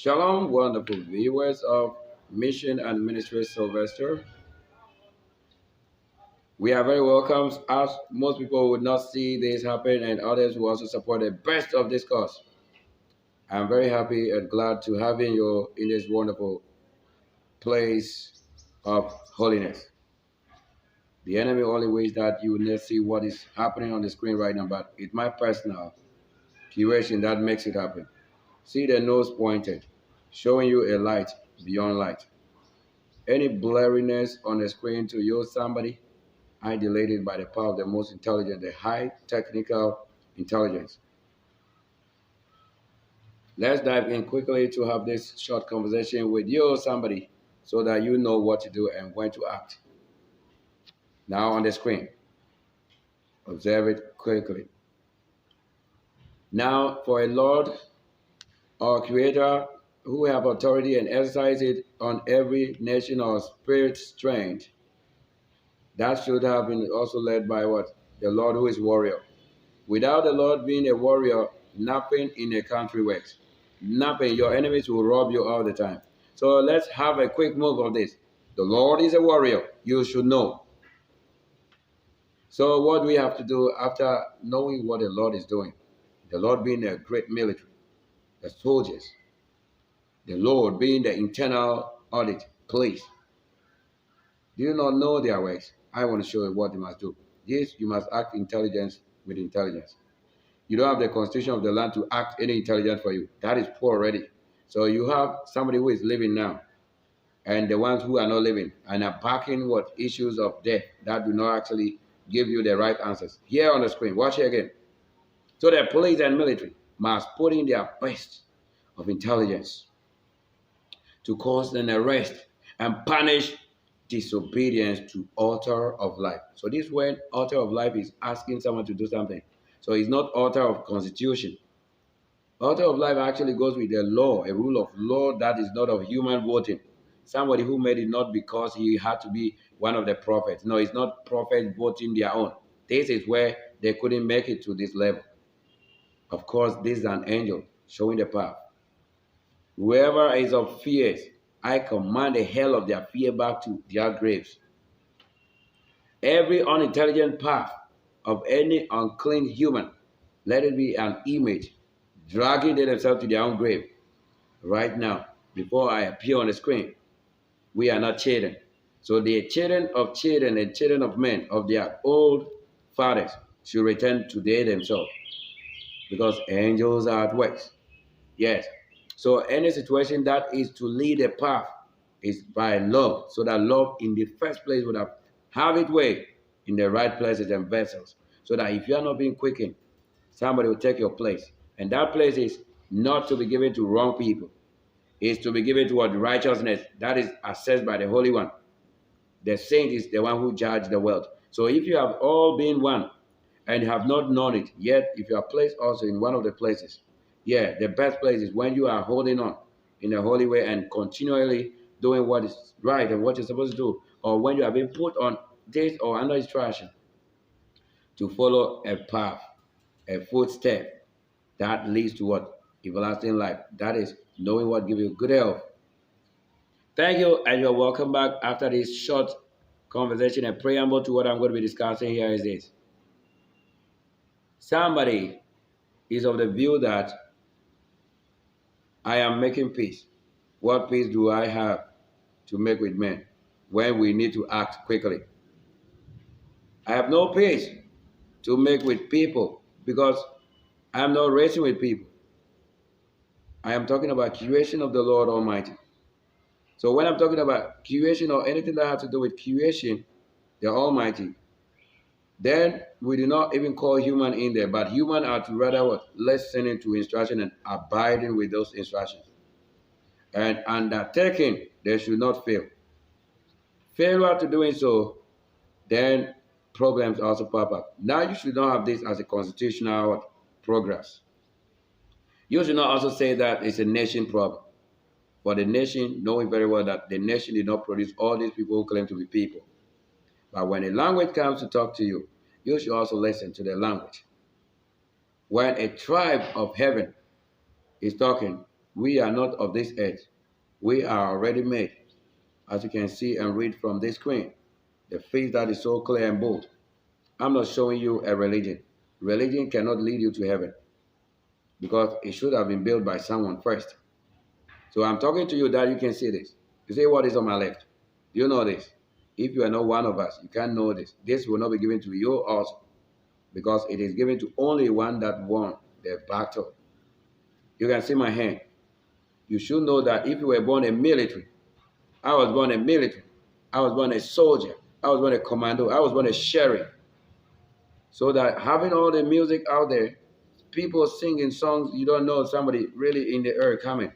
Shalom, wonderful viewers of Mission and Ministry Sylvester. We are very welcome, as most people would not see this happen, and others will also support the best of this cause. I'm very happy and glad to having you in this wonderful place of holiness. The enemy only wishes that you will not see what is happening on the screen right now, but it's my personal curation that makes it happen. See the nose pointed, showing you a light beyond light. Any blurriness on the screen to you, somebody, I delayed it by the power of the most intelligent, the high technical intelligence. Let's dive in quickly to have this short conversation with you, somebody, so that you know what to do and when to act. Now on the screen, observe it quickly. Now, for a Lord, our Creator, who have authority and exercise it on every nation or spirit strength, that should have been also led by what? The Lord who is warrior. Without the Lord being a warrior, nothing in a country works. Nothing. Your enemies will rob you all the time. So let's have a quick move of this. The Lord is a warrior. You should know. So what do we have to do after knowing what the Lord is doing? The Lord being a great military, the soldiers. The Lord being the internal audit, police. Do you not know their works? I want to show you what you must do. Yes, you must act intelligence with intelligence. You don't have the constitution of the land to act any intelligence for you. That is poor already. So you have somebody who is living now, and the ones who are not living and are backing what issues of death that do not actually give you the right answers. Here on the screen, watch it again. So the police and military must put in their best of intelligence to cause an arrest and punish disobedience to author of life. So this word author of life is asking someone to do something. So it's not author of constitution. Author of life actually goes with the law, a rule of law that is not of human voting. Somebody who made it not because he had to be one of the prophets. No, it's not prophets voting their own. This is where they couldn't make it to this level. Of course, this is an angel showing the path. Whoever is of fears, I command the hell of their fear back to their graves. Every unintelligent path of any unclean human, let it be an image dragging themselves to their own grave. Right now, before I appear on the screen, we are not children. So the children of children and children of men of their old fathers should return to they themselves, because angels are at work. Yes. So any situation that is to lead a path is by love, so that love in the first place would have its way in the right places and vessels, so that if you are not being quickened, somebody will take your place. And that place is not to be given to wrong people. It's to be given to what? Righteousness. That is assessed by the Holy One. The saint is the one who judges the world. So if you have all been one and have not known it, yet if you are placed also in one of the places, yeah, the best place is when you are holding on in a holy way and continually doing what is right and what you're supposed to do, or when you have been put on this or under instruction to follow a path, a footstep that leads to what? Everlasting life. That is knowing what gives you good health. Thank you, and you're welcome back after this short conversation and preamble to what I'm going to be discussing here is this. Somebody is of the view that I am making peace. What peace do I have to make with men when we need to act quickly? I have no peace to make with people because I am not racing with people. I am talking about creation of the Lord Almighty. So when I'm talking about creation or anything that has to do with creation, the Almighty, then we do not even call human in there, but human are to rather what? Listening to instruction and abiding with those instructions. And undertaking, they should not fail. Failure to doing so, then problems also pop up. Now you should not have this as a constitutional progress. You should not also say that it's a nation problem. For the nation, knowing very well that the nation did not produce all these people who claim to be people. But when a language comes to talk to you, you should also listen to the language. When a tribe of heaven is talking, We are not of this earth. We are already made, as you can see and read from this screen. The faith that is so clear and bold. I'm not showing you a religion. Religion cannot lead you to heaven because it should have been built by someone first. So I'm talking to you that you can see this. You see what is on my left. You know this. If you are not one of us, you can't know this. This will not be given to you also because it is given to only one that won the battle. You can see my hand. You should know that if you were born a military, I was born a military, I was born a soldier, I was born a commando, I was born a sheriff. So that having all the music out there, people singing songs, you don't know somebody really in the air coming.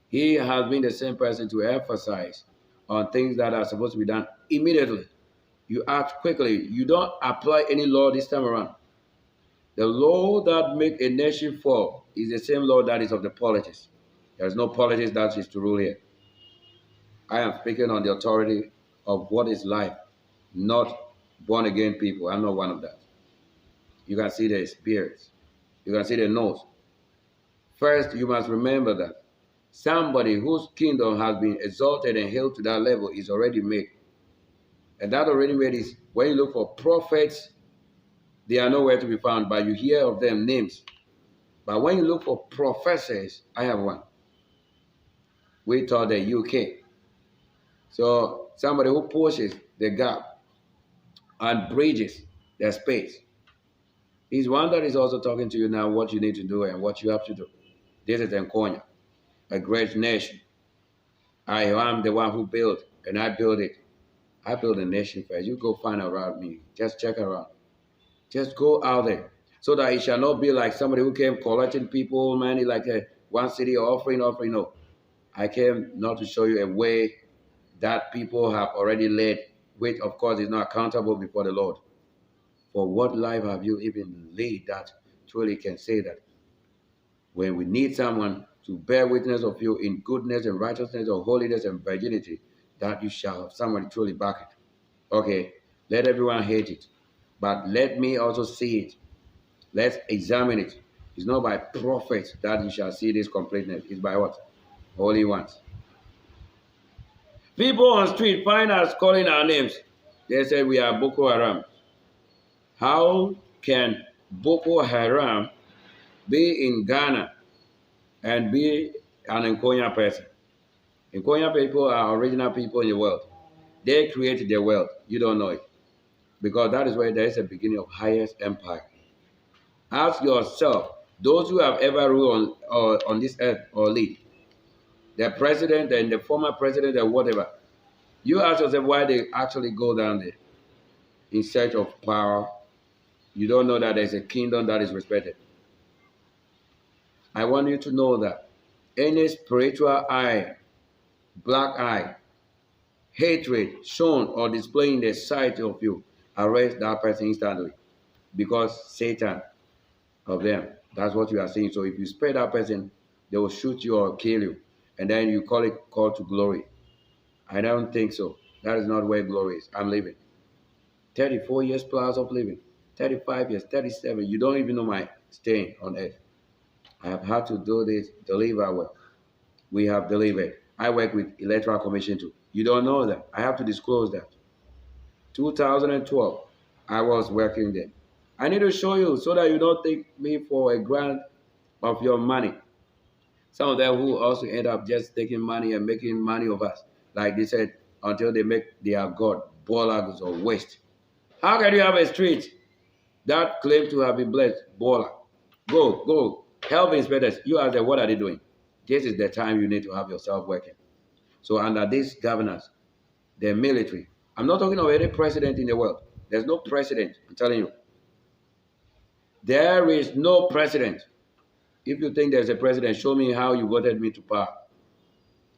He has been the same person to emphasize on things that are supposed to be done immediately. You act quickly. You don't apply any law this time around. The law that make a nation fall is the same law that is of the politics. There is no politics that is to rule here. I am speaking on the authority of what is life, not born again people. I'm not one of that. You can see the spirits. You can see the nose. First, you must remember that somebody whose kingdom has been exalted and held to that level is already made. And that already made is when you look for prophets, they are nowhere to be found, but you hear of them names. But when you look for professors, I have one. We taught the UK. So somebody who pushes the gap and bridges the space. He's one that is also talking to you now what you need to do and what you have to do. This is Nkonya, a great nation. I am the one who built, and I built it. I built a nation first. You go find around me. Just check around. Just go out there. So that it shall not be like somebody who came collecting people, money like one city offering. No. I came not to show you a way that people have already led, which of course is not accountable before the Lord. For what life have you even led that truly can say that? When we need someone to bear witness of you in goodness and righteousness or holiness and virginity, that you shall have somebody truly back it. Okay, let everyone hate it, but let me also see it. Let's examine it. It's not by prophets that you shall see this completeness. It's by what? Holy ones. People on street find us calling our names. They say we are Boko Haram. How can Boko Haram be in Ghana and be an Nkonya person? Nkonya people are original people in the world. They created the world. You don't know it. Because that is where there is a beginning of highest empire. Ask yourself, those who have ever ruled on this earth or lead, the president and the former president or whatever, you ask yourself why they actually go down there in search of power. You don't know that there's a kingdom that is respected. I want you to know that any spiritual eye, black eye, hatred shown or displaying the sight of you, arrest that person instantly. Because Satan of them, that's what you are saying. So if you spare that person, they will shoot you or kill you. And then you call it call to glory. I don't think so. That is not where glory is. I'm living. 34 years plus of living. 35 years, 37. You don't even know my staying on earth. I have had to do this, deliver well. We have delivered. I work with Electoral Commission too. You don't know that. I have to disclose that. 2012, I was working there. I need to show you so that you don't take me for a grant of your money. Some of them who also end up just taking money and making money of us. Like they said, until they make their God ballers or waste. How can you have a street that claims to have been blessed? Baller. Go. Health inspectors, you ask them, what are they doing? This is the time you need to have yourself working. So under these governors, the military, I'm not talking of any president in the world. There's no president, I'm telling you. There is no president. If you think there's a president, show me how you voted me to power.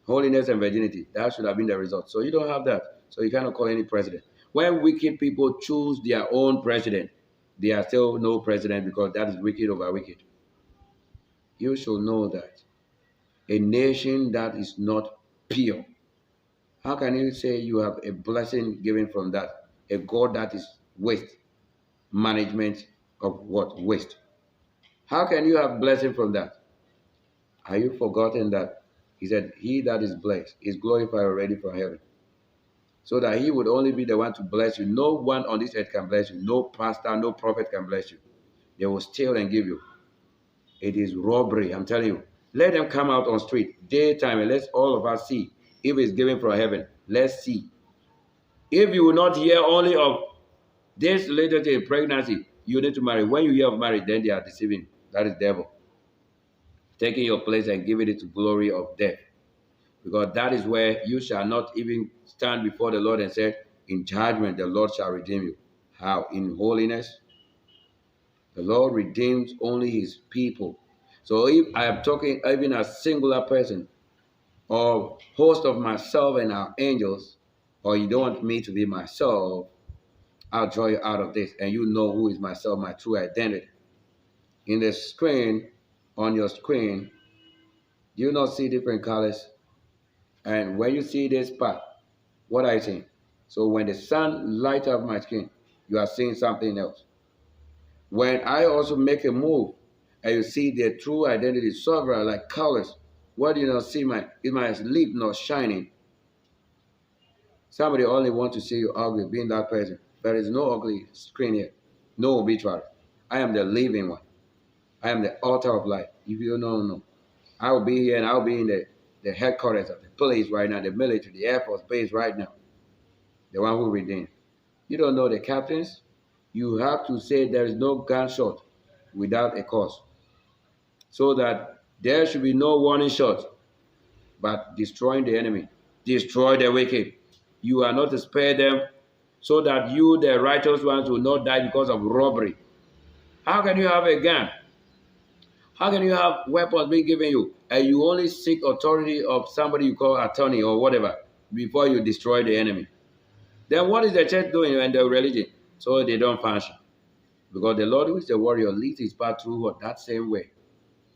Holiness and virginity, that should have been the result. So you don't have that. So you cannot call any president. When wicked people choose their own president, they are still no president because that is wicked over wicked. You should know that. A nation that is not pure. How can you say you have a blessing given from that? A God that is waste. Management of what? Waste. How can you have blessing from that? Are you forgotten that he said, he that is blessed is glorified already from heaven? So that he would only be the one to bless you. No one on this earth can bless you. No pastor, no prophet can bless you. They will steal and give you. It is robbery, I'm telling you. Let them come out on street, daytime, and let all of us see if it's given from heaven. Let's see. If you will not hear only of this related to pregnancy, you need to marry. When you hear of marriage, then they are deceiving. That is devil. Taking your place and giving it to glory of death. Because that is where you shall not even stand before the Lord and say, in judgment the Lord shall redeem you. How? In holiness. The Lord redeems only his people. So if I am talking even a singular person or host of myself and our angels, or you don't want me to be myself, I'll draw you out of this and you know who is myself, my true identity. In the screen, on your screen, you not see different colors. And when you see this part, what are you seeing? So when the sun lights up my skin, you are seeing something else. When I also make a move and you see the true identity, sovereign like colors, what do you not see? Is my lip not shining? Somebody only want to see you ugly, being that person. There is no ugly screen here, no obituary. I am the living one. I am the author of life. If you don't know, I will be here and I'll be in the headquarters of the police right now, the military, the Air Force base right now. The one who redeemed. You don't know the captains? You have to say there is no gunshot without a cause. So that there should be no warning shot, but destroying the enemy. Destroy the wicked. You are not to spare them so that you, the righteous ones, will not die because of robbery. How can you have a gun? How can you have weapons being given you and you only seek authority of somebody you call attorney or whatever before you destroy the enemy? Then what is the church doing and the religion? So they don't function. Because the Lord who is the warrior leads his path through what? That same way.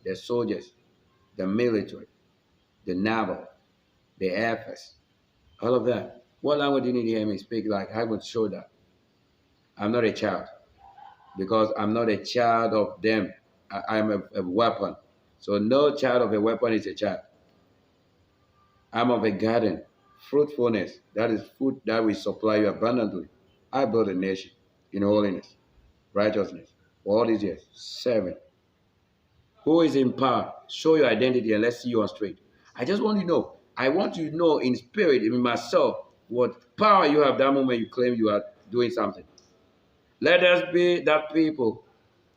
The soldiers, the military, the naval, the air force, all of that. What language do you need to hear me speak like? I would show that. I'm not a child. Because I'm not a child of them. I'm a weapon. So no child of a weapon is a child. I'm of a garden. Fruitfulness, that is food that will supply you abundantly. I build a nation in holiness, righteousness. For all these years, 7. Who is in power? Show your identity and let's see you on straight. I just want you to know. I want you to know in spirit, in myself, what power you have that moment you claim you are doing something. Let us be that people.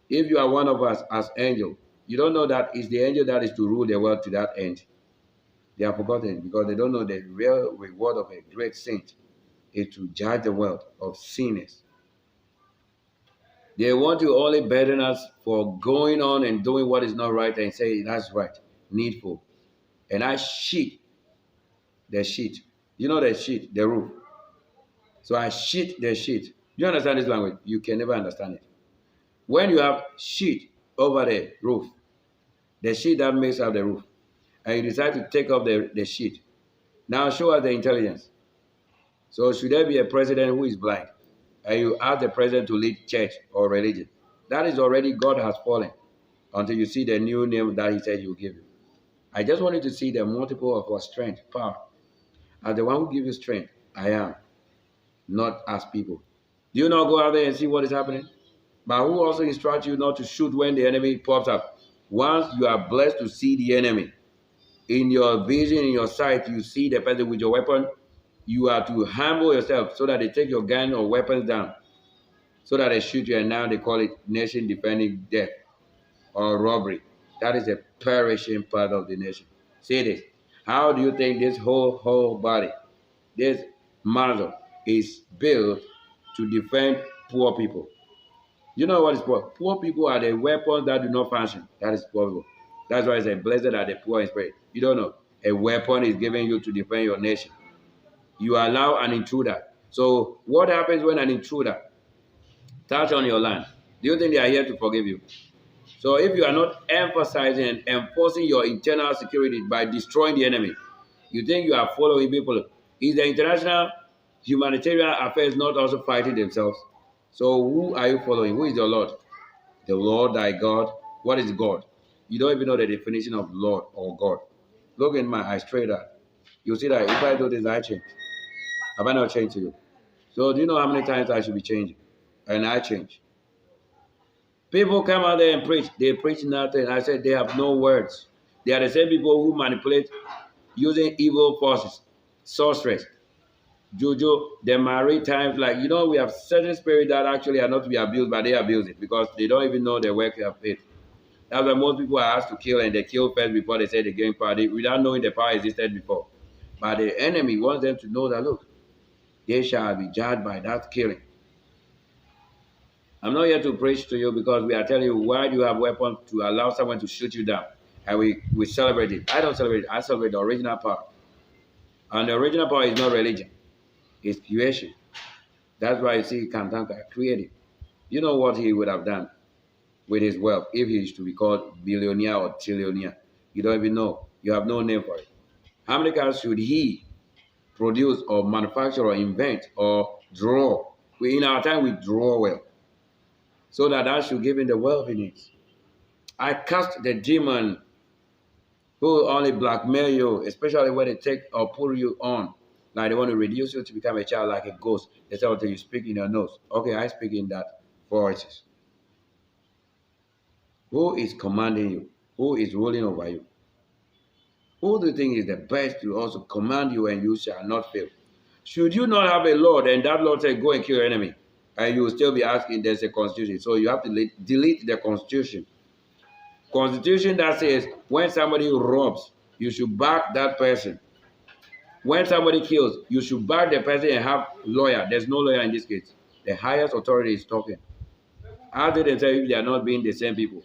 If you are one of us as angel, you don't know that it's the angel that is to rule the world to that end. They are forgotten because they don't know the real reward of a great saint is to judge the world of sinners. They want to only burden us for going on and doing what is not right and say that's right, needful. And I sheet the sheet. You know the sheet, the roof. So I sheet the sheet. Do you understand this language? You can never understand it. When you have sheet over the roof, the sheet that makes up the roof, and you decide to take off the sheet, now show us the intelligence. So should there be a president who is blind, and you ask the president to lead church or religion? That is already God has fallen until you see the new name that he said he will give you. I just wanted to see the multiple of our strength, power. As the one who gives you strength, I am, not as people. Do you not go out there and see what is happening? But who also instructs you not to shoot when the enemy pops up? Once you are blessed to see the enemy, in your vision, in your sight, you see the person with your weapon, you are to humble yourself so that they take your gun or weapons down, so that they shoot you, and now they call it nation defending death or robbery. That is a perishing part of the nation. See this. How do you think this whole body, this muzzle, is built to defend poor people? You know what is poor? Poor people are the weapons that do not function. That is poor people. That's why I say, blessed are the poor in spirit. You don't know. A weapon is given you to defend your nation. You allow an intruder. So what happens when an intruder touch on your land? Do you think they are here to forgive you? So if you are not emphasizing and enforcing your internal security by destroying the enemy, you think you are following people. Is the international humanitarian affairs not also fighting themselves? So who are you following? Who is your Lord? The Lord thy God. What is God? You don't even know the definition of Lord or God. Look in my eyes straight up. You'll see that if I do this, I change. Have I not changed to you? So do you know how many times I should be changing? And I change. People come out there and preach. They preach nothing. I said they have no words. They are the same people who manipulate using evil forces, sorcerers, juju, the maritime, like, we have certain spirits that actually are not to be abused, but they abuse it because they don't even know the work of it. That's why most people are asked to kill, and they kill first before they say they're giving power, without knowing the power existed before. But the enemy wants them to know that, look, they shall be judged by that killing. I'm not here to preach to you because we are telling you why do you have weapons to allow someone to shoot you down. And we celebrate it. I don't celebrate it. I celebrate the original power. And the original power is not religion. It's creation. That's why you see Kantanka created. You know what he would have done with his wealth if he is to be called billionaire or trillionaire. You don't even know. You have no name for it. How many cars should he produce or manufacture or invent or draw? In our time, we draw well. So that should give him the wealth he needs. I cast the demon who only blackmail you, especially when they take or pull you on. Like they want to reduce you to become a child like a ghost. They say, okay, you speak in your nose. Okay, I speak in that voices. Who is commanding you? Who is ruling over you? Who do you think is the best to also command you and you shall not fail? Should you not have a Lord and that Lord say, go and kill your enemy, and you will still be asking, there's a constitution. So you have to delete the constitution. Constitution that says when somebody robs, you should back that person. When somebody kills, you should back the person and have lawyer. There's no lawyer in this case. The highest authority is talking. How did they say if they are not being the same people,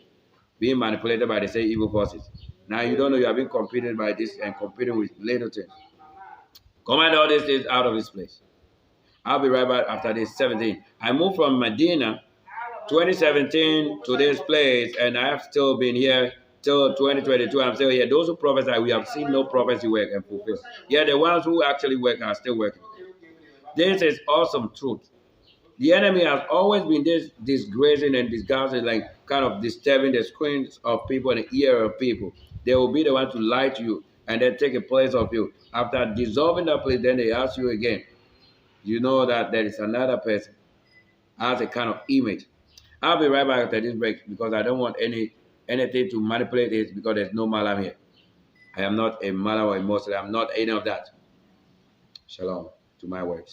being manipulated by the same evil forces? Now you don't know you are being competed by this and competing with little things. Command all these things out of this place. I'll be right back after this 17. I moved from Medina 2017 to this place, and I have still been here till 2022. I'm still here. Those who prophesy, we have seen no prophecy work and fulfill. Yeah, the ones who actually work are still working. This is awesome truth. The enemy has always been disgracing and disguising, like kind of disturbing the screens of people and the ear of people. They will be the one to lie to you and then take a place of you. After dissolving that place, then they ask you again. You know that there is another person as a kind of image. I'll be right back after this break because I don't want anything to manipulate it because there's no malam here. I am not a malam or a Muslim. I'm not any of that. Shalom to my words.